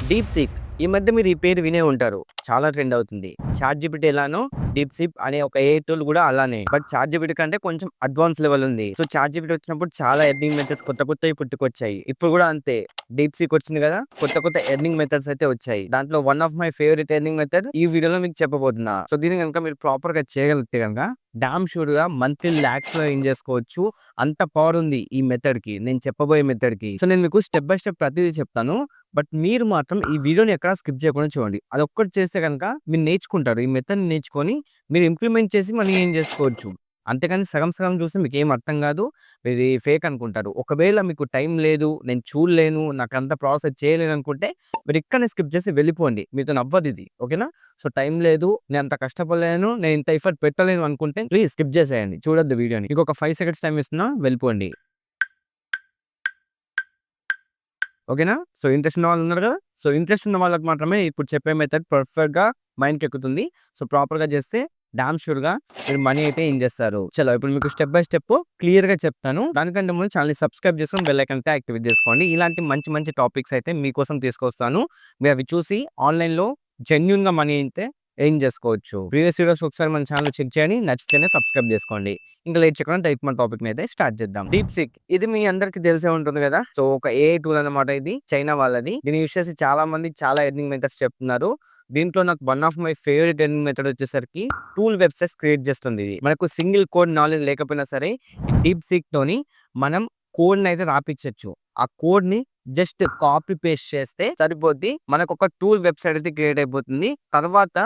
Deep seek ఈ మధ్య మీరు ఈ పేరు వినే ఉంటారు. చాలా ట్రెండ్ అవుతుంది. చాట్‌జిపిటి ఎలానో డీప్ సీక్ అనే ఒక ఏఐ టూల్ కూడా అలానే. బట్ చాట్‌జిపిటి కంటే కొంచెం అడ్వాన్స్ లెవెల్ ఉంది. సో చాట్‌జిపిటి వచ్చినప్పుడు చాలా ఎర్నింగ్ మెథడ్స్ కొత్తయి పుట్టుకొచ్చాయి. ఇప్పుడు కూడా అంతే. డీప్ సీక్ వచ్చింది కదా! కొత్త ఎర్నింగ్ మెథడ్స్ అయితే వచ్చాయి. దాంట్లో one of my favourite earning method ఈ వీడియోలో మీకు చెప్పబోతున్నా. సో దీన్ని గనుక మీరు ప్రాపర్‌గా చేయగలిగితే గనుక డామ్ షూర్‌గా మంత్లీ లాక్స్‌లో ఎర్న్ చేసుకోవచ్చు. అంత పవర్ ఉంది ఈ మెథడ్‌కి. నేను చెప్పబోయే మెథడ్‌కి. సో నేను మీకు స్టెప్ బై స్టెప్ ప్రతిదీ చెప్తాను. బట్ మీరు మాత్రం ఈ వీడియోని ఎక్కడ స్కిప్ చేయకుండా చూడండి. అదొక్కటి చేస్తే గనక మీరు నేర్చుకుంటారు. ఈ మెథడ్‌ని నేర్చుకొని మీరు ఇంప్లిమెంట్ చేసి మనీ ఎర్న్ చేసుకోవచ్చు. అంతేగాని సగం సగం చూస్తే మీకేం అర్థం కాదు. ఇది ఫేక్ అనుకుంటారు. ఒకవేళ మీకు టైం లేదు, నేను చూడలేను, నాకంత ప్రాసెస్ చేయలేను అనుకుంటే మీరు ఇక్కడనే స్కిప్ చేసి వెళ్ళిపోండి. మీతోని అవ్వదిది. ఓకేనా? సో టైం లేదు, నేను అంత కష్టపడలేను, నేను ఇంత ఎఫర్ట్ పెట్టలేను అనుకుంటే ప్లీజ్ స్కిప్ చేసేయండి. చూడొద్దు వీడియోని. మీకొక 5 సెకండ్స్ టైం ఇస్తున్నా వెళ్ళిపోండి. ఓకేనా? సో, ఇంట్రెస్ట్ ఉన్న వాళ్ళున్నారు గదా! సో, ఇంట్రెస్ట్ ఉన్న వాళ్ళకి మాత్రమే ఇప్పుడు చెప్పే మెథడ్ పర్ఫెక్ట్‌గా మైండ్‌కెక్కుతుంది. సో, ప్రాపర్‌గా చేస్తే డామ్ షూర్‌గా మీరు మనీ అయితే ఎర్న్ చేస్తారు. చలో ఇప్పుడు మీకు స్టెప్ బై స్టెప్ క్లియర్‌గా చెప్తాను. దానికంటే ముందు ఛానెల్‌ని సబ్స్క్రైబ్ చేసుకొని బెల్ ఐకాన్ అయితే యాక్టివేట్ చేసుకోండి. ఇలాంటి మంచి మంచి టాపిక్స్ అయితే మీకోసం తీసుకొస్తాను. మీరు అవి చూసి ఆన్‌లైన్‌లో జెన్యూన్‌గా మనీ అయితే ఎర్న్ చేసుకోవచ్చు. ప్రీవియస్ వీడియోస్ ఒకసారి మన ఛానెల్ చెక్ చేయండి. నచ్చితేనే సబ్స్క్రైబ్ చేసుకోండి. ఇంకా లేట్ చేయకుండా డైరెక్ట్ మన టాపిక్‌ని అయితే స్టార్ట్ చేద్దాం. డీప్ సీక్ ఇది మీ అందరికి తెలిసే ఉంటుంది కదా! సో, ఒక ఏఐ టూల్ అన్నమాట ఇది. చైనా వాళ్ళది. దీన్ని యూజ్ చేసి చాలా మంది చాలా ఎర్నింగ్ మెథడ్స్ చెప్తున్నారు. దీంట్లో నాకు one of my favourite earning method వచ్చేసరికి టూల్ వెబ్‌సైట్స్ క్రియేట్ చేస్తుంది ఇది. మనకు సింగిల్ కోడ్ నాలెడ్జ్ లేకపోయినా సరే ఈ డీప్ సీక్‌తోని మనం కోడ్‌ని అయితే రాపిచ్చొచ్చు. ఆ కోడ్‌ని జస్ట్ కాపీ పేస్ట్ చేస్తే సరిపోద్ది. మనకొక టూల్ వెబ్‌సైట్ అయితే క్రియేట్ అయిపోతుంది. తర్వాత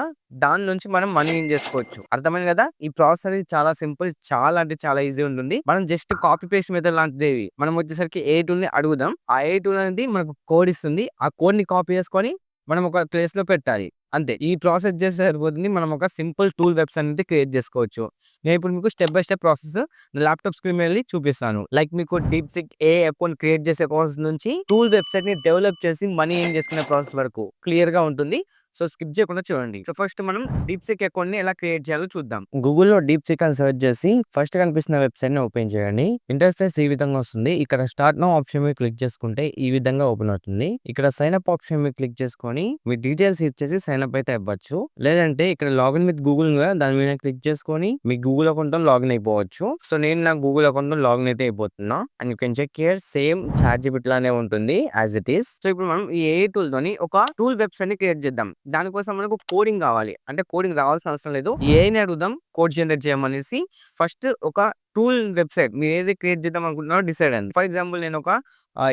దాని నుంచి మనం మనీ ఎర్న్ చేసుకోవచ్చు. అర్థమైంది కదా! ఈ ప్రాసెస్ అనేది చాలా సింపుల్. చాలా అంటే చాలా ఈజీ ఉంటుంది. మనం జస్ట్ కాపీ పేస్ట్ మెథడ్ లాంటిదేవి. మనం వచ్చేసరికి ఏ టూల్‌ని అడుగుదాం. ఆ ఏ టూల్ అనేది మనకు కోడ్ ఇస్తుంది. ఆ కోడ్‌ని కాపీ చేసుకొని మనం ఒక ప్లేస్‌లో పెట్టాలి. అంతే. ఈ ప్రాసెస్ చేస్తే సరిపోతుంది. మనం ఒక సింపుల్ టూల్ వెబ్‌సైట్ అనేది క్రియేట్ చేసుకోవచ్చు. నేను ఇప్పుడు మీకు step by step process laptop screen మీద వెళ్లి చూపిస్తాను. లైక్ మీకు deep seek AI account create చేసే ప్రాసెస్ నుంచి టూల్ వెబ్‌సైట్‌ని డెవలప్ చేసి మనీ ఎర్న్ చేసుకునే ప్రాసెస్ వరకు క్లియర్‌గా ఉంటుంది. సో, స్కిప్ చేయకుండా చూడండి. సో, ఫస్ట్ మనం డీప్ సీక్ అకౌంట్‌ని ఎలా క్రియేట్ చేయాలో చూద్దాం. గూగుల్‌లో డీప్ సీక్ అని సెర్చ్ చేసి ఫస్ట్ కనిపిస్తున్న వెబ్‌సైట్‌ని ఓపెన్ చేయండి. ఇంటర్ఫేస్ ఈ విధంగా వస్తుంది. ఇక్కడ స్టార్ట్ నౌ ఆప్షన్ మీద క్లిక్ చేసుకుంటే ఈ విధంగా ఓపెన్ అవుతుంది. ఇక్కడ సైన్ అప్ ఆప్షన్ మీద క్లిక్ చేసుకొని మీ డీటెయిల్స్ ఇచ్చేసి సైన్ అప్ అయితే అవ్వచ్చు. లేదంటే ఇక్కడ లాగిన్ విత్ గూగుల్ ఉంది కదా! దాని మీద క్లిక్ చేసుకొని మీ గూగుల్ అకౌంట్‌తో లాగిన్ అయిపోవచ్చు. సో, నేను నా గూగుల్ అకౌంట్‌తో లాగిన్ అయితే అయిపోతున్నా. And you can check here same ChatGPT లానే ఉంటుంది యాస్ ఇట్ ఈస్. సో, ఇప్పుడు మనం ఈ ఏఐ టూల్‌తోని ఒక టూల్ వెబ్‌సైట్‌ని క్రియేట్ చేద్దాం. దానికోసం మనకు కోడింగ్ కావాలి. అంటే కోడింగ్ రావాల్సిన అవసరం లేదు. ఏఐని అడుగుదాం కోడ్ జనరేట్ చేయమనేసి. ఫస్ట్ ఒక టూల్ వెబ్‌సైట్ మీరు ఏది క్రియేట్ చేద్దాం అనుకుంటున్నారో డిసైడ్ అవ్వండి. ఫర్ ఎగ్జాంపుల్ నేను ఒక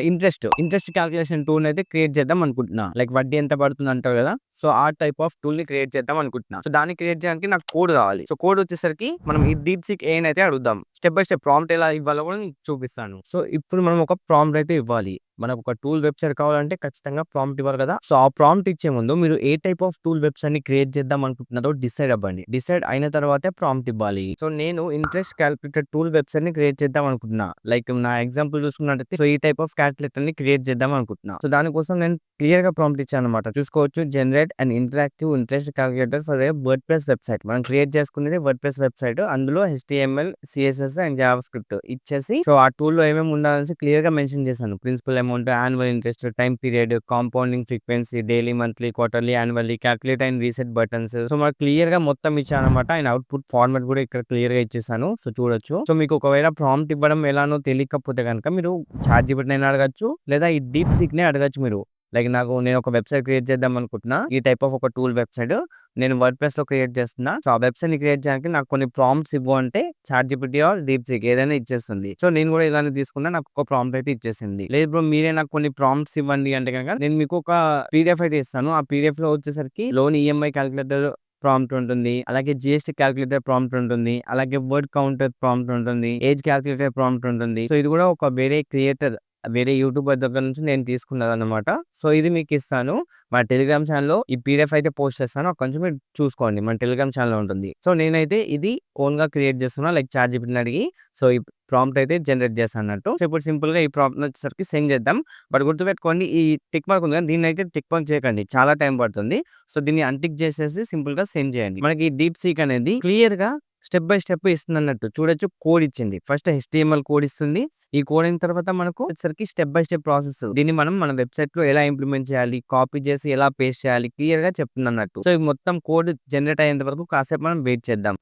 ఇంట్రెస్ట్ కాలిక్యులేషన్ టూల్‌ని అయితే క్రియేట్ చేద్దాం అనుకుంటున్నా. లైక్ వడ్డీ ఎంత పడుతుంది అంటారు కదా! సో, ఆ టైప్ ఆఫ్ టూల్‌ని క్రియేట్ చేద్దాం అనుకుంటున్నా. సో, దాన్ని క్రియేట్ చేయడానికి నాకు కోడ్ కావాలి. సో, కోడ్ వచ్చేసరికి మనం ఈ డీప్ సీక్ ఏఐని అయితే అడుగుదాం. స్టెప్ బై స్టెప్ ప్రాంప్ట్ ఎలా ఇవ్వాలో కూడా నేను చూపిస్తాను. సో, ఇప్పుడు మనం ఒక ప్రాంప్ట్ అయితే ఇవ్వాలి. మనకు ఒక టూల్ వెబ్‌సైట్ కావాలంటే ఖచ్చితంగా ప్రాంప్ట్ ఇవ్వాలి కదా! సో, ఆ ప్రాంప్ట్ ఇచ్చే ముందు మీరు ఏ టైప్ ఆఫ్ టూల్ వెబ్‌సైట్‌ని క్రియేట్ చేద్దాం అనుకుంటున్నారో డిసైడ్ అవ్వండి. డిసైడ్ అయిన తర్వాతే ప్రాంప్ట్ ఇవ్వాలి. సో, నేను ఇంట్రెస్ట్ కాలిక్యులేటర్ టూల్ వెబ్‌సైట్‌ని క్రియేట్ చేద్దాం అనుకుంటున్నా. లైక్ నా ఎగ్జాంపుల్ చూసుకున్నట్టయితే సో, ఈ టైప్ ఆఫ్ కాలిక్యులేటర్‌ని క్రియేట్ చేద్దాం అనుకుంటున్నా. సో, దానికోసం నేను క్లియర్‌గా ప్రాంప్ట్ ఇచ్చానన్నమాట. చూసుకోవచ్చు generate and interactive interest calculator for a WordPress website. మనం క్రియేట్ చేసుకునేది వర్డ్‌ప్రెస్ వెబ్‌సైట్. అందులో HTML, CSS and JavaScript ఇచ్చేసి సో, ఆ టూల్‌లో ఏమేమి ఉండాలనేసి క్లియర్‌గా మెన్షన్ చేశాను. Principal amount, annual interest, time period, compounding frequency, daily, monthly, quarterly, annually, calculate and reset buttons. So, మనకు క్లియర్‌గా మొత్తం ఇచ్చానన్నమాట. అండ్ అవుట్‌పుట్ ఫార్మాట్ కూడా ఇక్కడ క్లియర్‌గా ఇచ్చేసాను. సో, చూడొచ్చు. సో, మీకు ఒకవేళ ప్రాంప్ట్ ఇవ్వడం ఎలానో తెలియకపోతే గనుక మీరు చాట్‌జిపిటినైనా అడగొచ్చు. లేదా ఈ డీప్ సీక్‌నే అడగొచ్చు మీరు. లైక్ నేను ఒక వెబ్‌సైట్ క్రియేట్ చేద్దాం అనుకుంటున్నా. ఈ టైప్ ఆఫ్ ఒక టూల్ వెబ్‌సైట్. నేను వర్డ్‌ప్రెస్‌లో క్రియేట్ చేస్తున్నా. సో, ఆ వెబ్‌సైట్‌ని క్రియేట్ చేయడానికి నాకు కొన్ని ప్రాంప్ట్స్ ఇవ్వు అంటే చాట్‌జిపిటి ఆర్ డీప్ సీక్ ఏదైనా ఇచ్చేస్తుంది. సో, నేను కూడా ఇలానే తీసుకున్నా. నాకు ఒక ప్రాంప్ట్ అయితే ఇచ్చేసింది. లేదు బ్రో మీరే నాకు కొన్ని ప్రాంప్ట్స్ ఇవ్వండి అంటే గనక నేను మీకు ఒక పీడీఎఫ్ అయితే ఇస్తాను. ఆ పీడీఎఫ్‌లో వచ్చేసరికి లోన్ ఈఎంఐ కాలిక్యులేటర్ ప్రాంప్ట్ ఉంటుంది. అలాగే జీఎస్టీ కాలిక్యులేటర్ ప్రాంప్ట్ ఉంటుంది. అలాగే వర్డ్ కౌంటర్ ప్రాంప్ట్ ఉంటుంది. ఏజ్ కాలిక్యులేటర్ ప్రాంప్ట్ ఉంటుంది. సో, ఇది కూడా ఒక వేరే యూట్యూబర్ దగ్గర నుంచి నేను తీసుకున్నదన్నమాట. సో, ఇది మీకిస్తాను. మన టెలిగ్రామ్ ఛానెల్‌లో ఈ పీడీఎఫ్ అయితే పోస్ట్ చేస్తాను. అక్కడి నుంచి మీరు చూసుకోండి. మన టెలిగ్రామ్ ఛానెల్‌లో ఉంటుంది. సో, నేనైతే ఇది ఓన్‌గా క్రియేట్ చేస్తున్నా. లైక్ చాట్‌జిపిటిని అడిగి సో, ఈ ప్రాంప్ట్ అయితే జనరేట్ చేశానన్నట్టు. సో, ఇప్పుడు సింపుల్‌గా ఈ ప్రాంప్ట్‌ని వచ్చేసరికి సెండ్ చేద్దాం. బట్ గుర్తుపెట్టుకోండి ఈ టిక్ మార్క్ ఉంది కదా! దీన్నైతే టిక్ మార్క్ చేయకండి. చాలా టైం పడుతుంది. సో, దీన్ని అన్‌టిక్ చేసేసి సింపుల్‌గా సెండ్ చేయండి. మనకి డీప్ సీక్ అనేది క్లియర్‌గా స్టెప్ బై స్టెప్ ఇస్తుంది అన్నట్టు. చూడొచ్చు కోడ్ ఇచ్చింది. ఫస్ట్ HTML కోడ్ ఇస్తుంది. ఈ కోడ్ అయిన తర్వాత మనకు వచ్చేసరికి స్టెప్ బై స్టెప్ ప్రాసెస్. దీన్ని మనం మన వెబ్‌సైట్‌లో ఎలా ఇంప్లిమెంట్ చేయాలి, కాపీ చేసి ఎలా పేస్ట్ చేయాలి క్లియర్‌గా చెప్తుందన్నట్టు. సో, ఈ మొత్తం కోడ్ జనరేట్ అయ్యేంత వరకు కాసేపు మనం వెయిట్ చేద్దాం.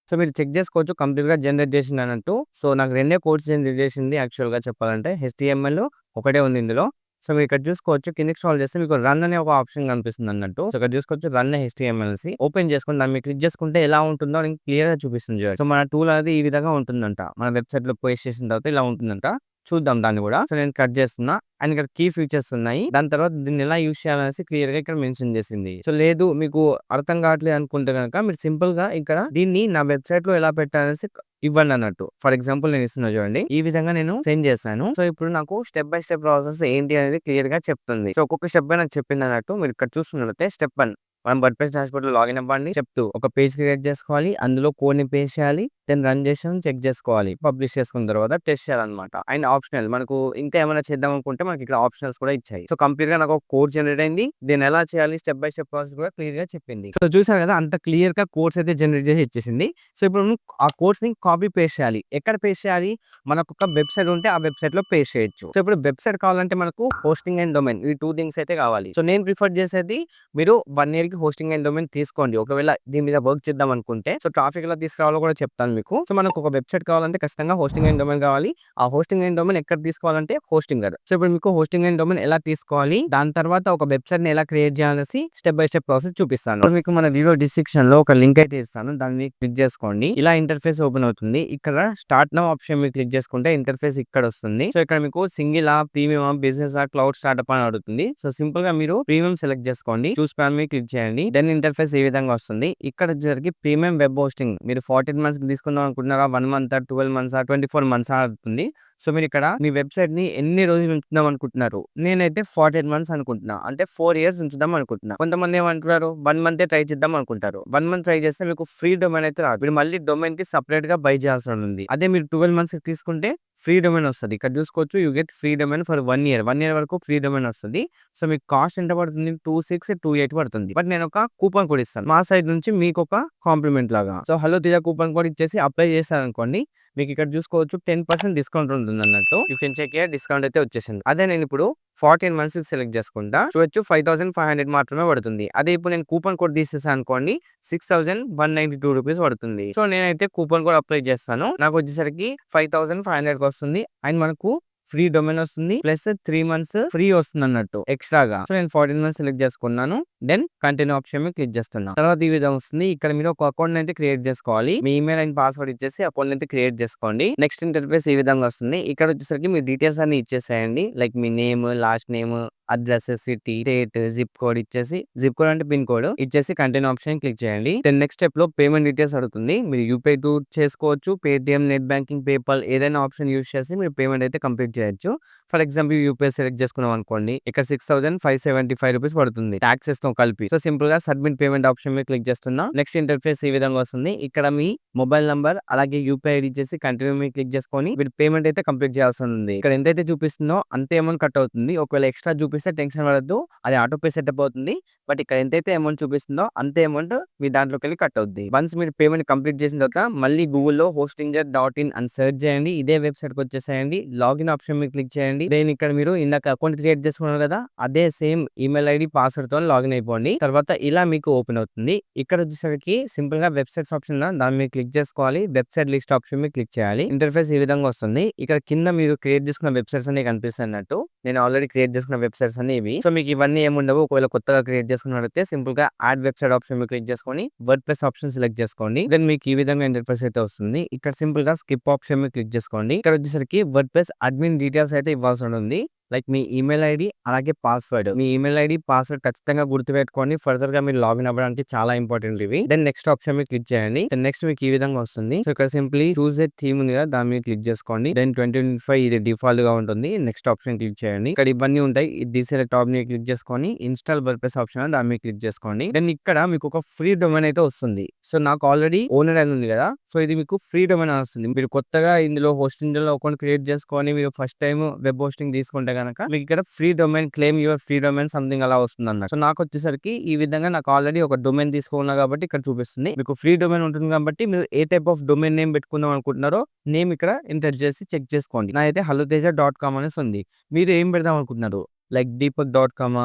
సో, మీరు చెక్ చేసుకోవచ్చు కంప్లీట్‌గా జనరేట్ చేసిందన్నట్టు. సో, నాకు 2 కోడ్స్ జనరేట్ చేసింది యాక్చువల్‌గా చెప్పాలంటే. HTML ఒకటే ఉంది ఇందులో. సో, మీరు ఇక్కడ చూసుకోవచ్చు కిందకి స్క్రోల్ చేస్తే మీకు రన్ అనే ఒక ఆప్షన్ కనిపిస్తుందన్నట్టు. సో, ఇక్కడ చూసుకోవచ్చు రన్ HTMLC ఓపెన్ చేసుకొని దాన్ని మీరు క్లిక్ చేసుకుంటే ఎలా ఉంటుందో నేను క్లియర్‌గా చూపిస్తుంది చూడండి. సో, మన టూల్ అనేది ఈ విధంగా ఉంటుందంట. మన వెబ్‌సైట్‌లో పేస్ట్ చేసిన తర్వాత ఇలా ఉంటుందంట. చూద్దాం దాన్ని కూడా. సో, నేను కట్ చేస్తున్నా. అండ్ ఇక్కడ కీ ఫీచర్స్ ఉన్నాయి. దాని తర్వాత దీన్ని ఎలా యూజ్ చేయాలనేసి క్లియర్‌గా ఇక్కడ మెన్షన్ చేసింది. సో, లేదు మీకు అర్థం కావట్లేదు అనుకుంటే గనక మీరు సింపుల్‌గా ఇక్కడ దీన్ని నా వెబ్‌సైట్‌లో ఎలా పెట్టాలనేసి ఇవ్వండి అన్నట్టు. ఫర్ ఎగ్జాంపుల్ నేను ఇస్తున్నా చూడండి. ఈ విధంగా నేను సెండ్ చేశాను. సో, ఇప్పుడు నాకు స్టెప్ బై స్టెప్ ప్రాసెస్ ఏంటి అనేది క్లియర్‌గా చెప్తుంది. సో, ఒక్కొక్క స్టెప్ నాకు చెప్పింది అన్నట్టు. మీరు ఇక్కడ చూస్తున్నట్లయితే స్టెప్ 1 మనం వర్డ్‌ప్రెస్ డాష్‌బోర్డ్‌లో లాగిన్ అవ్వండి. స్టెప్ 2 ఒక పేజ్ క్రియేట్ చేసుకోవాలి. అందులో కోడ్‌ని పేస్ట్ చేయాలి. దెన్ రన్ చేసి చెక్ చేసుకోవాలి. పబ్లిష్ చేసుకున్న తర్వాత టెస్ట్ చేయాలన్నమాట. అండ్ ఆప్షనల్ మనకు ఇంకా ఏమైనా చేద్దాం అనుకుంటే మనకి ఇక్కడ ఆప్షనల్స్ కూడా ఇచ్చాయి. సో, కంప్లీట్‌గా నాకు ఒక కోడ్ జనరేట్ అయింది. దీన్ని ఎలా చేయాలి స్టెప్ బై స్టెప్ ప్రాసెస్ కూడా క్లియర్‌గా చెప్పింది. సో, చూసారు కదా అంత క్లియర్‌గా కోడ్స్ అయితే జనరేట్ చేసి ఇచ్చేసింది. సో, ఇప్పుడు మనం ఆ కోడ్స్‌ని కాపీ పేస్ట్ చేయాలి. ఎక్కడ పేస్ట్ చేయాలి? మనకొక వెబ్‌సైట్ ఉంటే ఆ వెబ్‌సైట్‌లో పేస్ట్ చేయొచ్చు. సో, ఇప్పుడు వెబ్‌సైట్ కావాలంటే మనకు హోస్టింగ్ అండ్ డొమైన్ ఈ 2 థింగ్స్ అయితే కావాలి. సో, నేను ప్రిఫర్ చేసేది మీరు 1 ఇయర్‌కి హోస్టింగ్ అండ్ డొమైన్ తీసుకోండి. ఒకవేళ దీని మీద వర్క్ చేద్దాం అనుకుంటే. సో, ట్రాఫిక్ ఎలా తీసుకురావాలో కూడా చెప్తాను మీకు. సో, మనకు ఒక వెబ్‌సైట్ కావాలంటే ఖచ్చితంగా హోస్టింగ్ అండ్ డొమైన్ కావాలి. ఆ హోస్టింగ్ అండ్ డొమైన్ ఎక్కడ తీసుకోవాలంటే హోస్టింగర్. సో, ఇప్పుడు మీకు హోస్టింగ్ అండ్ డొమైన్ ఎలా తీసుకోవాలి? దాని తర్వాత ఒక వెబ్‌సైట్‌ని ఎలా క్రియేట్ చేయాలనేసి స్టెప్ బై స్టెప్ ప్రాసెస్ చూపిస్తాను. ఇప్పుడు మీకు మన వీడియో డిస్క్రిప్షన్‌లో ఒక లింక్ అయితే ఇస్తాను. దాన్ని క్లిక్ చేసుకోండి. ఇలా ఇంటర్ఫేస్ ఓపెన్ అవుతుంది. ఇక్కడ స్టార్ట్ నౌ ఆప్షన్ మీద క్లిక్ చేసుకుంటే ఇంటర్ఫేస్ ఇక్కడ వస్తుంది. సో, ఇక్కడ మీకు single premium business cloud startup అని అడుగుతుంది. సో, సింపుల్‌గా మీరు ప్రీమియం సెలెక్ట్ చేసుకోండి. చూస్ ప్లాన్ మీద క్లిక్ చేయండి. దెన్ ఇంటర్ఫేస్ ఈ విధంగా వస్తుంది. ఇక్కడ వచ్చేసరికి ప్రీమియం వెబ్ హోస్టింగ్ మీరు 14 మంత్స్‌కి తీసుకుందాం అనుకుంటున్నారా? 1 మంత్ 12 మంత్సా? 24 మంత్సా? అవుతుంది. సో, మీరు ఇక్కడ మీ వెబ్‌సైట్‌ని ఎన్ని రోజులు ఉంచుదాం అనుకుంటున్నారు? నేనైతే 14 మంత్స్ అనుకుంటున్నా. అంటే 4 ఇయర్స్ ఉంచుదాం అనుకుంటున్నా. కొంతమంది ఏమంటున్నారు 1 మంతే ట్రై చేద్దాం అనుకుంటారు. 1 మంత్ ట్రై చేస్తే మీకు ఫ్రీ డొమైన్ అయితే రాదు. మీరు మళ్ళీ డొమైన్‌కి సెపరేట్‌గా బై చేయాల్సి ఉంది. అదే మీరు 12 మంత్స్‌కి తీసుకుంటే ఫ్రీ డొమైన్ వస్తది. ఇక్కడ చూసుకోవచ్చు you get free domain for 1 year. 1 year వరకు ఫ్రీ డొమైన్ వస్తది. సో, మీకు కాస్ట్ ఎంత పడుతుంది? 2628 పడుతుంది. బట్ నేను ఒక కూపన్ కోడ్ ఇస్తాను. మా సైడ్ నుంచి మీకు ఒక కాంప్లిమెంట్ లాగా. So, hello Teja coupon code ఇచ్చేసి అప్లై చేశారనుకోండి. మీకు ఇక్కడ చూసుకోవచ్చు 10% డిస్కౌంట్ ఉంటుందన్నట్టు. You can check here discount అయితే వచ్చేసింది. అదే నేను ఇప్పుడు 14 మంత్స్‌కి సెలెక్ట్ చేసుకుంటా. చూడొచ్చు 5500 మాత్రమే పడుతుంది. అదే ఇప్పుడు నేను కూపన్ కోడ్ తీసేసాను అనుకోండి 6192 రూపీస్ పడుతుంది. సో, నేనైతే కూపన్ కోడ్ అప్లై చేస్తాను. నాకు వచ్చేసరికి 5500కి వస్తుంది. అండ్ మనకు ఫ్రీ డొమైన్ వస్తుంది. ప్లస్ 3 మంత్స్ ఫ్రీ వస్తుంది అన్నట్టు ఎక్స్ట్రాగా. సో, నేను 14 మంత్స్ సెలెక్ట్ చేసుకున్నాను. దెన్ కంటిన్యూ ఆప్షన్ మీద క్లిక్ చేస్తున్నా. తర్వాత ఈ విధంగా వస్తుంది. ఇక్కడ మీరు ఒక అకౌంట్ అయితే క్రియేట్ చేసుకోవాలి. మీ ఈమెయిల్ అండ్ పాస్వర్డ్ ఇచ్చేసి అకౌంట్ అయితే క్రియేట్ చేసుకోండి. నెక్స్ట్ ఇంటర్ఫేస్ ఈ విధంగా వస్తుంది. ఇక్కడ వచ్చేసరికి మీ డీటెయిల్స్ అన్ని ఇచ్చేసేయండి. లైక్ మీ name, last name, address, city, state, zip code ఇచ్చేసి జిప్ కోడ్ అంటే పిన్ కోడ్ ఇచ్చేసి కంటిన్యూ ఆప్షన్ క్లిక్ చేయండి. దెన్ నెక్స్ట్ స్టెప్ లో పేమెంట్ డీటెయిల్స్ అడుగుతుంది. మీరు యూపీఐ టు చేసుకోవచ్చు. పేటిఎం, నెట్ బ్యాంకింగ్, పేపాల్ ఏదైనా ఆప్షన్ యూస్ చేసి మీరు పేమెంట్ అయితే కంప్లీట్ చేయొచ్చు. ఫర్ ఎగ్జాంపుల్ యూపీఐ సెలెక్ట్ చేసుకున్నాం అనుకోండి. ఇక్కడ 6575 రూపీస్ పడుతుంది టాక్సెస్ తో కలిపి. సో, సింపుల్ గా సబ్మిట్ పేమెంట్ ఆప్షన్ మీద క్లిక్ చేస్తున్నా. నెక్స్ట్ ఇంటర్ఫేస్ ఈ విధంగా వస్తుంది. ఇక్కడ మీ మొబైల్ నంబర్ అలాగే యూపీఐ ఐడి చేసి కంటిన్యూ మీద క్లిక్ చేసుకొని మీరు పేమెంట్ అయితే కంప్లీట్ చేయాల్సి ఉంది. ఇక్కడ ఎంతైతే చూపిస్తుందో అంతే అమౌంట్ కట్ అవుతుంది. ఒకవేళ ఎక్స్ట్రా చూపిస్తే టెన్షన్ పడద్దు. అది ఆటో పే సెటప్ అవుతుంది. బట్ ఇక్కడ ఎంతైతే అమౌంట్ చూపిస్తుందో అంతే అమౌంట్ మీ దాంట్లోకి వెళ్ళి కట్ అవుద్ది. వన్స్ మీరు పేమెంట్ కంప్లీట్ చేసిన తర్వాత మళ్ళీ గూగుల్లో hostingjar.in అని సెర్చ్ చేయండి. ఇదే వెబ్సైట్ కి వచ్చేసేయండి. లాగిన్ ఆప్షన్ మీద క్లిక్ చేయండి. దెన్ ఇక్కడ మీరు ఇందాక అకౌంట్ క్రియేట్ చేసుకున్నారు కదా అదే సేమ్ ఈమెయిల్ ఐడి పాస్వర్డ్ తో లాగిన్ అయిపోండి. తర్వాత ఇలా మీకు ఓపెన్ అవుతుంది. ఇక్కడ వచ్చేసరికి సింపుల్ గా వెబ్సైట్స్ ఆప్షన్ దాని మీద క్లిక్ చేసుకోవాలి. వెబ్సైట్ లిస్ట్ ఆప్షన్ మీద క్లిక్ చేయాలి. ఇంటర్ఫేస్ ఈ విధంగా వస్తుంది. ఇక్కడ కింద మీరు క్రియేట్ చేసుకున్న వెబ్సైట్స్ అన్ని కనిపిస్తున్నట్టు నేను ఆల్రెడీ క్రియేట్ చేసుకున్న వెబ్సైట్స్ అన్ని ఇవి. సో, మీకు ఇవన్నీ ఏముండవు. ఒకవేళ కొత్తగా క్రియేట్ చేసుకున్నట్లయితే సింపుల్ గా యాడ్ వెబ్సైట్ ఆప్షన్ మీద క్లిక్ చేసుకొని వర్డ్‌ప్రెస్ ఆప్షన్ సెలెక్ట్ చేసుకోండి. దెన్ మీకు ఈ విధంగా ఇంటర్ఫేస్ అయితే వస్తుంది. ఇక్కడ సింపుల్ గా స్కిప్ ఆప్షన్ మీద క్లిక్ చేసుకోండి. ఇక్కడ వచ్చేసరికి వర్డ్‌ప్రెస్ అడ్మిన్ డీటెయిల్స్ అయితే ఇవ్వాల్సి ఉంటుంది. లైక్ మీ ఈమెయిల్ ఐడి అలాగే పాస్వర్డ్. మీ ఈమెయిల్ ఐడి పాస్వర్డ్ ఖచ్చితంగా గుర్తుపెట్టుకోండి. ఫర్దర్ గా మీరు లాగిన్ అవ్వడానికి చాలా ఇంపార్టెంట్ ఇవి. దెన్ నెక్స్ట్ ఆప్షన్ మీద క్లిక్ చేయండి. దెన్ నెక్స్ట్ మీకు ఈ విధంగా వస్తుంది. సో, ఇక్కడ సింప్లీ చూస్ ఏ థీమ్ ఉంది కదా దాని మీద క్లిక్ చేసుకోండి. దెన్ 2025 ఇది డిఫాల్ట్ గా ఉంటుంది. నెక్స్ట్ ఆప్షన్ క్లిక్ చేయండి. ఇక్కడ ఇవన్నీ ఉంటాయి. డీసెలెక్ట్ ఆప్షన్ మీద క్లిక్ చేసుకొని ఇన్స్టాల్ వర్డ్‌ప్రెస్ ఆప్షన్ దాని మీద క్లిక్ చేసుకోండి. దెన్ ఇక్కడ మీకు ఒక ఫ్రీ డొమైన్ అయితే వస్తుంది. సో, నాకు ఆల్రెడీ ఓనర్ అని ఉంది కదా. సో, ఇది మీకు ఫ్రీ డొమైన్ వస్తుంది. మీరు కొత్తగా ఇందులో హోస్టింగ్ లో అకౌంట్ క్రియేట్ చేసుకొని మీరు ఫస్ట్ టైం వెబ్ హోస్టింగ్ తీసుకుంటే గనక మీకు ఇక్కడ free domain claim your free domain something అలా వస్తుంది అన్నమాట. సో నాకు వచ్చేసరికి ఈ విధంగా నాకు ఆల్రెడీ ఒక డొమైన్ తీసుకున్నా కాబట్టి ఇక్కడ చూపిస్తుంది. మీకు ఫ్రీ డొమైన్ ఉంటుంది కాబట్టి మీరు ఏ టైప్ ఆఫ్ డొమైన్ నేమ్ పెట్టుకుందాం అనుకుంటున్నారో నేమ్ ఇక్కడ ఎంటర్ చేసి చెక్ చేసుకోండి. నాదైతే helloteja.com అనేసి ఉంది. మీరు ఏం పెడదాం అనుకుంటున్నారు? లైక్ deepak.com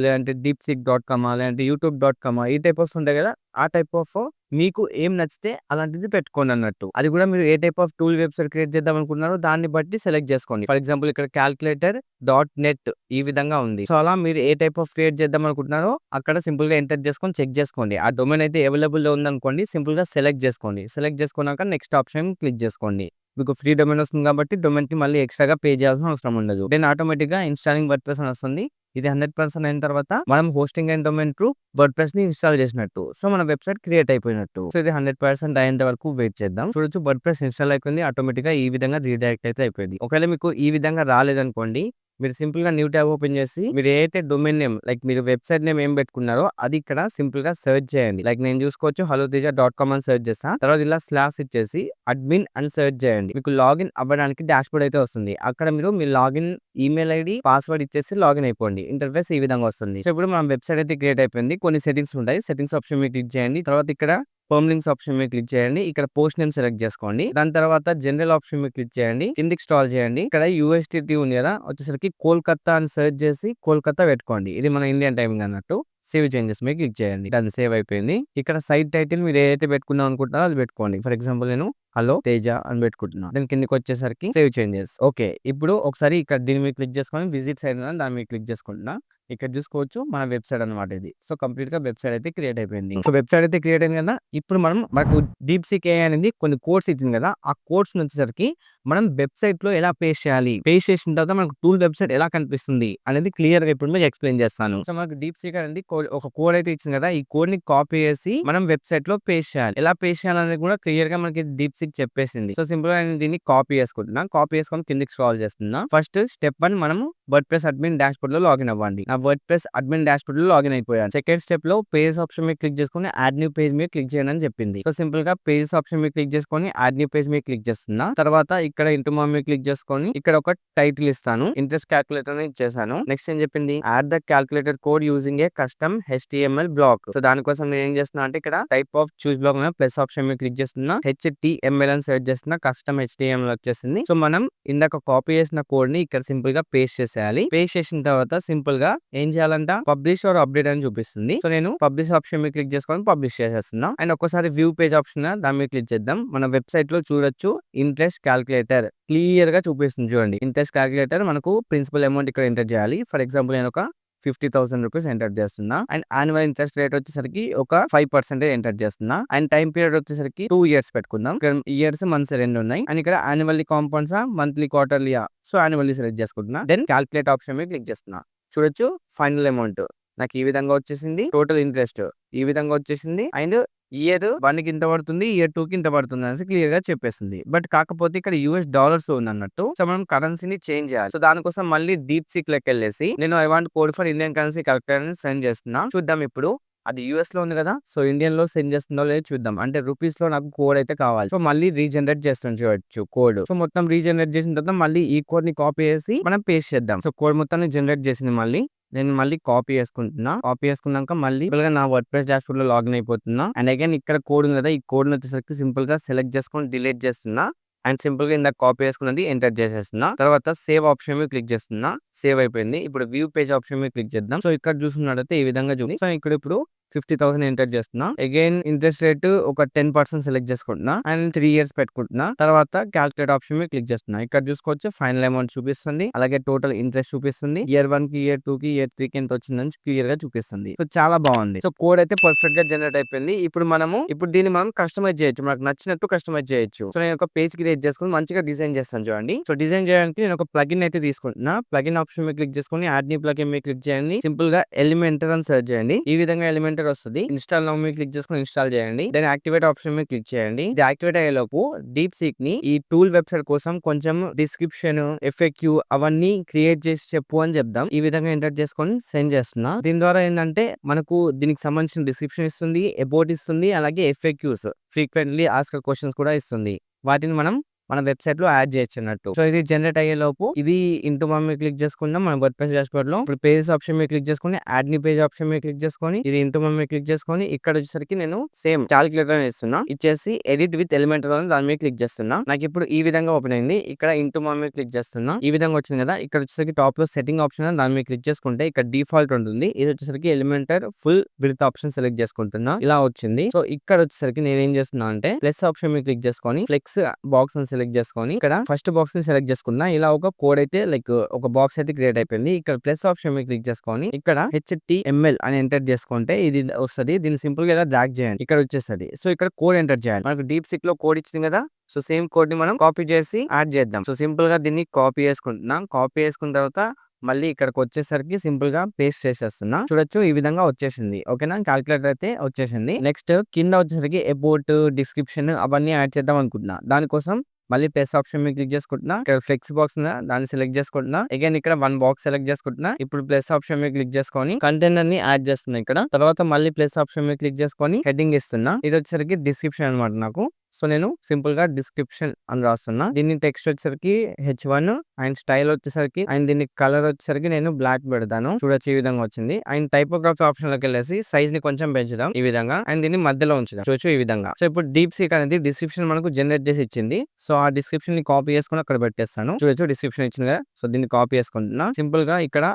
లేదంటే deepseek.com లేదంటే youtube.com ఈ టైప్ ఆఫ్ ఉంటాయి కదా, ఆ టైప్ ఆఫ్ మీకు ఏం నచ్చితే అలాంటిది పెట్టుకోండి అన్నట్టు. అది కూడా మీరు ఏ type of tool website create చేద్దాం అనుకుంటున్నారో దాన్ని బట్టి సెలెక్ట్ చేసుకోండి. ఫర్ ఎగ్జాంపుల్ ఇక్కడ calculator.net ఈ విధంగా ఉంది. సో అలా మీరు ఏ టైప్ ఆఫ్ క్రియేట్ చేద్దాం అనుకుంటున్నారో అక్కడ సింపుల్ గా ఎంటర్ చేసుకొని చెక్ చేసుకోండి. ఆ డొమైన్ అయితే అవైలబుల్ లో ఉందనుకోండి, సింపుల్ గా సెలెక్ట్ చేసుకోండి. సెలెక్ట్ చేసుకున్నాక నెక్స్ట్ ఆప్షన్ క్లిక్ చేసుకోండి. మీకు ఫ్రీ డొమైన్ వస్తుంది కాబట్టి డొమైన్ కి మళ్ళీ ఎక్స్ట్రాగా పే చేయాల్సిన అవసరం ఉండదు. దెన్ ఆటోమేటిక్ గా ఇన్స్టాలింగ్ వర్డ్ప్రెస్ అని వస్తుంది. ఇది 100% అయిన తర్వాత మనం హోస్టింగ్ అయిన డొమైన్ త్రూ వర్డ్ప్రెస్ ని ఇన్స్టాల్ చేసినట్టు. సో మన వెబ్సైట్ క్రియేట్ అయిపోయినట్టు. సో ఇది 100% అయ్యేంత వరకు వెయిట్ చేద్దాం. చూడొచ్చు వర్డ్ప్రెస్ ఇన్స్టాల్ అయిపోయింది. ఆటోమేటిక్ గా ఈ విధంగా రీడైరెక్ట్ అయితే అయిపోయింది. ఒకవేళ మీకు ఈ విధంగా రాలేదనుకోండి, మీరు సింపుల్ గా న్యూ ట్యాబ్ ఓపెన్ చేసి మీరు ఏదైతే డొమైన్ నేమ్ లైక్ మీరు వెబ్సైట్ నేమ్ ఏం పెట్టుకున్నారో అది ఇక్కడ సింపుల్ గా సెర్చ్ చేయండి. లైక్ నేను చూసుకోవచ్చు helloteja.com అని సెర్చ్ చేస్తా. తర్వాత ఇలా స్లాష్ ఇచ్చేసి అడ్మిన్ అని సెర్చ్ చేయండి. మీకు లాగిన్ అవ్వడానికి డాష్ బోర్డ్ అయితే వస్తుంది. అక్కడ మీరు మీ లాగిన్ ఈమెయిల్ ఐడి పాస్వర్డ్ ఇచ్చేసి లాగిన్ అయిపోండి. ఇంటర్ఫేస్ ఈ విధంగా వస్తుంది. సో ఇప్పుడు మన వెబ్సైట్ అయితే క్రియేట్ అయిపోయింది. కొన్ని సెట్టింగ్స్ ఉంటాయి. సెట్టింగ్స్ ఆప్షన్ మీద క్లిక్ చేయండి. తర్వాత ఇక్కడ హోమ్ లింక్స్ ఆప్షన్ మీద క్లిక్ చేయండి. ఇక్కడ పోస్ట్ నేమ్ సెలెక్ట్ చేసుకోండి. దాని తర్వాత జనరల్ ఆప్షన్ మీద క్లిక్ చేయండి. కిందికి స్క్రాల్ చేయండి. ఇక్కడ USDT ఉంది కదా, వచ్చేసరికి కోల్కతా అని సెర్చ్ చేసి కోల్కతా పెట్టుకోండి. ఇది మన ఇండియన్ టైమింగ్ అన్నట్టు. సేవ్ చేంజెస్ మీద క్లిక్ చేయండి. దాన్ని సేవ్ అయిపోయింది. ఇక్కడ సైట్ టైటిల్ మీరు ఏదైతే పెట్టుకుందాం అనుకుంటారో అది పెట్టుకోండి. ఫర్ ఎగ్జాంపుల్ నేను హలో తేజ అని పెట్టుకుంటున్నా. దాని కిందకి వచ్చేసరికి సేవ్ చేంజెస్. ఓకే, ఇప్పుడు ఒకసారి ఇక్కడ దీని మీద క్లిక్ చేసుకొని విజిట్ సైడ్ దాని మీద క్లిక్ చేసుకుంటున్నా. ఇక్కడ చూసుకోవచ్చు మన వెబ్సైట్ అనమాట ఇది. సో కంప్లీట్ గా వెబ్సైట్ అయితే క్రియేట్ అయిపోయింది. సో వెబ్సైట్ అయితే క్రియేట్ అయింది కదా. ఇప్పుడు మనకు DeepSeek AI అనేది కొన్ని కోడ్స్ ఇచ్చింది కదా, ఆ కోడ్స్ వచ్చేసరికి మనం వెబ్సైట్ లో ఎలా పేస్ట్ చేయాలి, పేస్ట్ చేసిన తర్వాత మనకు టూల్ వెబ్సైట్ ఎలా కనిపిస్తుంది అనేది క్లియర్ గా ఇప్పుడు మీకు ఎక్స్ప్లెయిన్ చేస్తాను. సో మనకు DeepSeek అనేది ఒక కోడ్ అయితే ఇచ్చింది కదా, ఈ కోడ్ ని కాపీ చేసి మనం వెబ్సైట్ లో పేస్ట్ చేయాలి. ఎలా పేస్ట్ చేయాలనేది కూడా క్లియర్ గా మనకి DeepSeek చెప్పేసింది. సో సింపుల్ గా నేను దీన్ని కాపీ చేసుకుంటున్నా. కాపీ చేసుకొని కిందికి స్క్రాల్ చేస్తున్నా. ఫస్ట్ స్టెప్ 1 మనము వర్డ్ప్రెస్ అడ్మిన్ డాష్ బోర్డ్ లో లాగిన్ అవ్వండి. వర్డ్ప్రెస్ అడ్మిన్ డాష్ బోర్డ్ లో లాగిన్ అయిపోయాను. సెకండ్ స్టెప్ లో పేజ్ ఆప్షన్ మీద క్లిక్ చేసుకుని యాడ్ న్యూ పేజ్ మీద క్లిక్ చేయండి అని చెప్పింది. సో సింపుల్ గా పేజెస్ ఆప్షన్ మీద క్లిక్ చేసుకొని యాడ్ న్యూ పేజ్ మీద క్లిక్ చేస్తున్నా. తర్వాత ఇక్కడ ఇంటూ మా మీద క్లిక్ చేసుకొని ఇక్కడ ఒక టైటిల్ ఇస్తాను. ఇంట్రెస్ట్ క్యాల్కులేటర్ అని ఇచ్చేసాను. నెక్స్ట్ ఏం చెప్పింది, add the calculator code using a custom HTML block. So దానికోసం నేను ఏం చేస్తున్నా అంటే ఇక్కడ టైప్ ఆఫ్ చూస్ బ్లాక్ మీద ప్లస్ ఆప్షన్ మీద క్లిక్ చేస్తున్నా. HTML అని సెర్చ్ చేస్తున్నా. కస్టమ్ HTML వచ్చేసింది. సో మనం ఇందాక కాపీ చేసిన కోడ్ ని ఇక్కడ సింపుల్ గా పేస్ట్ చేసేయాలి. పేస్ట్ చేసిన తర్వాత సింపుల్ గా ఏం చేయాలంట, పబ్లిష్ ఆర్ అప్డేట్ అని చూపిస్తుంది. సో నేను పబ్లిష్ ఆప్షన్ మీద క్లిక్ చేసుకొని పబ్లిష్ చేసేస్తున్నా. అండ్ ఒక్కసారి వ్యూ పేజ్ ఆప్షన్ దాని మీద క్లిక్ చేద్దాం. మన వెబ్సైట్ లో చూడొచ్చు ఇంట్రెస్ట్ క్యాల్కులేటర్ క్లియర్ గా చూపిస్తుంది. చూడండి, ఇంట్రెస్ట్ క్యాల్కులేటర్ మనకు ప్రిన్సిపల్ అమౌంట్ ఇక్కడ ఎంటర్ చేయాలి. ఫర్ ఎగ్జాంపుల్ నేను ఒక 50,000 రూపీస్ ఎంటర్ చేస్తున్నా. అండ్ యాన్యువల్ ఇంట్రెస్ట్ రేట్ వచ్చేసరికి ఒక 5% ఎంటర్ చేస్తున్నా. అండ్ టైం పీరియడ్ వచ్చేసరికి 2 years పెట్టుకుందాం. ఇక్కడ ఇయర్స్ మంత్స్ 2 ఉన్నాయి. అండ్ ఇక్కడ annually compounds monthly quarterly, so annually select చేసుకుంటున్నా. దెన్ క్యాల్కులేట్ ఆప్షన్ మీద క్లిక్ చేస్తున్నా. చూడొచ్చు ఫైనల్ అమౌంట్ నాకు ఈ విధంగా వచ్చేసింది. టోటల్ ఇంట్రెస్ట్ ఈ విధంగా వచ్చేసింది. అండ్ ఇయర్ 1 కి ఇంత పడుతుంది, ఇయర్ 2 కి ఇంత పడుతుంది అనేసి క్లియర్ గా చెప్పేసింది. బట్ కాకపోతే ఇక్కడ US డాలర్స్ ఉంది అన్నట్టు. సో మనం కరెన్సీని చేంజ్ చేయాలి. సో దానికోసం మళ్ళీ DeepSeek లెక్క వెళ్ళేసి నేను I want code for Indian currency converter అని సెండ్ చేస్తున్నా. చూద్దాం ఇప్పుడు అది US లో ఉంది కదా, సో ఇండియన్ లో సెండ్ చేస్తుందో లేదో చూద్దాం. అంటే రూపీస్ లో నాకు కోడ్ అయితే కావాలి. సో మళ్ళీ రీజనరేట్ చేస్తాం చూడొచ్చు కోడ్. సో మొత్తం రీజనరేట్ చేసిన తర్వాత మళ్ళీ ఈ కోడ్ ని కాపీ చేసి మనం పేస్ట్ చేద్దాం. సో కోడ్ మొత్తాన్ని జనరేట్ చేసింది. మళ్ళీ నేను మళ్ళీ కాపీ చేసుకుంటున్నా. కాపీ చేసుకున్నాక మళ్ళీ నా వర్డ్ప్రెస్ డాష్ బోర్డ్ లో లాగిన్ అయిపోతున్నా. అండ్ అగైన్ ఇక్కడ కోడ్ ఉంది కదా, ఈ కోడ్ వచ్చేసరికి సింపుల్ గా సెలెక్ట్ చేసుకొని డిలీట్ చేస్తున్నా. అండ్ సింపుల్ గా ఇందాక కాపీ చేసుకున్నది ఎంటర్ చేసేస్తున్నా. తర్వాత సేవ్ ఆప్షన్ మీద క్లిక్ చేస్తున్నా. సేవ్ అయిపోయింది. ఇప్పుడు వ్యూ పేజ్ ఆప్షన్ మీద క్లిక్ చేద్దాం. సో ఇక్కడ చూసుకున్నట్టయితే ఈ విధంగా చూడండి. సో ఇక్కడ ఇప్పుడు 50,000 ఎంటర్ చేస్తున్నా. అగైన్ ఇంట్రెస్ట్ రేట్ ఒక 10% సెలెక్ట్ చేసుకుంటున్నా. అండ్ 3 years పెట్టుకుంటున్నా. తర్వాత క్యాల్కులేట్ ఆప్షన్ మీద క్లిక్ చేస్తున్నా. ఇక్కడ చూసుకోవచ్చు ఫైనల్ అమౌంట్ చూపిస్తుంది. అలాగే టోటల్ ఇంట్రెస్ట్ చూపిస్తుంది. ఇయర్ 1 కి, ఇయర్ 2 కి, ఇయర్ 3 కి ఎంత వచ్చిందని క్లియర్ గా చూపిస్తుంది. సో చాలా బాగుంది. సో కోడ్ అయితే పర్ఫెక్ట్ గా జనరేట్ అయిపోయింది. ఇప్పుడు దీన్ని మనం కస్టమైజ్ చేయొచ్చు, మనకు నచ్చినట్టు కస్టమైజ్ చేయొచ్చు. సో నేను ఒక పేజ్ క్రియేట్ చేసుకుని మంచిగా డిజైన్ చేస్తాను. చూడండి, సో డిజైన్ చేయడానికి నేను ఒక ప్లగిన్ అయితే తీసుకుంటున్నా. ప్లగిన్ ఆప్షన్ మీద క్లిక్ చేసుకుని యాడ్ న్యూ ప్లగిన్ మీద క్లిక్ చేయండి. సింపుల్ గా ఎలిమెంటర్ అని సెర్చ్ చేయండి. ఈ విధంగా ఎలిమెంటర్ వస్తుంది. ఇన్స్టాల్ నౌ మీద క్లిక్ చేసుకుని ఇన్స్టాల్ చేయండి. దెన్ యాక్టివేట్ ఆప్షన్ మీద క్లిక్ చేయండి. ఇది యాక్టివేట్ అయ్యేలోపు DeepSeek ని ఈ టూల్ వెబ్సైట్ కోసం కొంచెం డిస్క్రిప్షన్, FAQ అవన్నీ క్రియేట్ చేసి చెప్పు అని చెప్దాం. ఈ విధంగా ఎంటర్ చేసుకొని సెండ్ చేస్తున్నా. దీని ద్వారా ఏంటంటే మనకు దీనికి సంబంధించిన డిస్క్రిప్షన్ ఇస్తుంది, అబౌట్ ఇస్తుంది, అలాగే FAQs ఫ్రీక్వెంట్లీ ఆస్క్డ్ క్వశ్చన్స్ కూడా ఇస్తుంది. వాటిని మనం మన వెబ్సైట్ లో యాడ్ చేయొచ్చు అన్నట్టు. సో ఇది జనరేట్ అయ్యే లోపు ఇది ఇంటూ మమ్మీ క్లిక్ చేసుకుందాం మన వర్డ్ ప్రెస్ డాష్బోర్డ్ లో. ఇప్పుడు పేజెస్ ఆప్షన్ మీద క్లిక్ చేసుకొని యాడ్ న్యూ పేజ్ ఆప్షన్ మీద క్లిక్ చేసుకొని ఇది ఇంటూ మమ్మీ క్లిక్ చేసుకొని ఇక్కడ వచ్చేసరికి నేను సేమ్ క్యాలిక్యులేటర్ ఇస్తున్నా, ఇచ్చేసి ఎడిట్ విత్ ఎలిమెంటర్ అని దాని మీద క్లిక్ చేస్తున్నా. నాకు ఇప్పుడు ఈ విధంగా ఓపెన్ అయింది. ఇక్కడ ఇంటూ మమ్మీ క్లిక్ చేస్తున్నా, ఈ విధంగా వచ్చింది కదా. ఇక్కడ వచ్చేసరికి టాప్ లో సెట్టింగ్ ఆప్షన్ దాని మీద క్లిక్ చేసుకుంటే ఇక్కడ డిఫాల్ట్ ఉంటుంది. ఇది వచ్చేసరికి Elementor full width option select చేసుకుంటున్నా, ఇలా వచ్చింది. సో ఇక్కడ వచ్చేసరికి నేను ఏం చేస్తున్నా అంటే ప్లస్ ఆప్షన్ మీద క్లిక్ చేసుకొని ఫ్లెక్స్ బాక్స్ అని సెలెక్ట్ చేసుకొని ఇక్కడ ఫస్ట్ బాక్స్ ని సెలెక్ట్ చేసుకున్నా. ఇలా ఒక కోడ్ అయితే లైక్ ఒక బాక్స్ అయితే క్రియేట్ అయిపోయింది. ఇక్కడ ప్లస్ ఆప్షన్ మీద క్లిక్ చేసుకొని ఇక్కడ HTML అని ఎంటర్ చేసుకుంటే ఇది వస్తుంది. దీన్ని సింపుల్ గా డ్రాగ్ చేయండి, ఇక్కడ వచ్చేస్తుంది. సో ఇక్కడ కోడ్ ఎంటర్ చేయాలి. మనకు DeepSeek లో కోడ్ ఇచ్చింది కదా. సో సేమ్ కోడ్ ని మనం కాపీ చేసి యాడ్ చేద్దాం. సో సింపుల్ గా దీన్ని కాపీ చేసుకుంటున్నాం. కాపీ చేసుకున్న తర్వాత మళ్ళీ ఇక్కడికి వచ్చేసరికి సింపుల్ గా పేస్ట్ చేసేస్తున్నా. చూడొచ్చు ఈ విధంగా వచ్చేసింది. ఓకేనా, క్యాలిక్యులేటర్ అయితే వచ్చేసింది. నెక్స్ట్ కింద వచ్చేసరికి అబౌట్, డిస్క్రిప్షన్ అవన్నీ యాడ్ చేద్దాం అనుకుంటున్నా. దానికోసం మళ్ళీ ప్లస్ ఆప్షన్ మీద క్లిక్ చేసుకుంటున్నా. ఇక్కడ ఫ్లెక్స్ బాక్స్ ఉందా దాన్ని సెలెక్ట్ చేసుకుంటున్నా. అగైన్ ఇక్కడ వన్ బాక్స్ సెలెక్ట్ చేసుకుంటున్నా. ఇప్పుడు ప్లస్ ఆప్షన్ మీద క్లిక్ చేసుకొని కంటెంట్ ని యాడ్ చేస్తున్నా. ఇక్కడ తర్వాత మళ్ళీ ప్లస్ ఆప్షన్ మీద క్లిక్ చేసుకొని హెడ్డింగ్ ఇస్తున్నా. ఇది వచ్చేసరికి డిస్క్రిప్షన్ అనమాట నాకు. సో నేను సింపుల్ గా డిస్క్రిప్షన్ అని రాస్తున్నా. దీన్ని టెక్స్ట్ వచ్చేసరికి H1 అండ్ స్టైల్ వచ్చేసరికి అండ్ దీన్ని కలర్ వచ్చేసరికి నేను బ్లాక్ పెడతాను. చూడొచ్చు ఈ విధంగా వచ్చింది. అండ్ టైపోగ్రఫీ ఆప్షన్ లోకి వెళ్ళేసి సైజ్ ని కొంచెం పెంచుదాం ఈ విధంగా. అండ్ దీన్ని మధ్యలో ఉంచుదాం. చూడొచ్చు ఈ విధంగా. సో ఇప్పుడు DeepSeek అనేది డిస్క్రిప్షన్ మనకు జనరేట్ చేసి ఇచ్చింది. సో ఆ డిస్క్రిప్షన్ ని కాపీ చేసుకుని అక్కడ పెట్టేస్తాను. చూడొచ్చు డిస్క్రిప్షన్ ఇచ్చింది కదా. సో దీన్ని కాపీ చేసుకుంటున్నా. సింపుల్ గా ఇక్కడ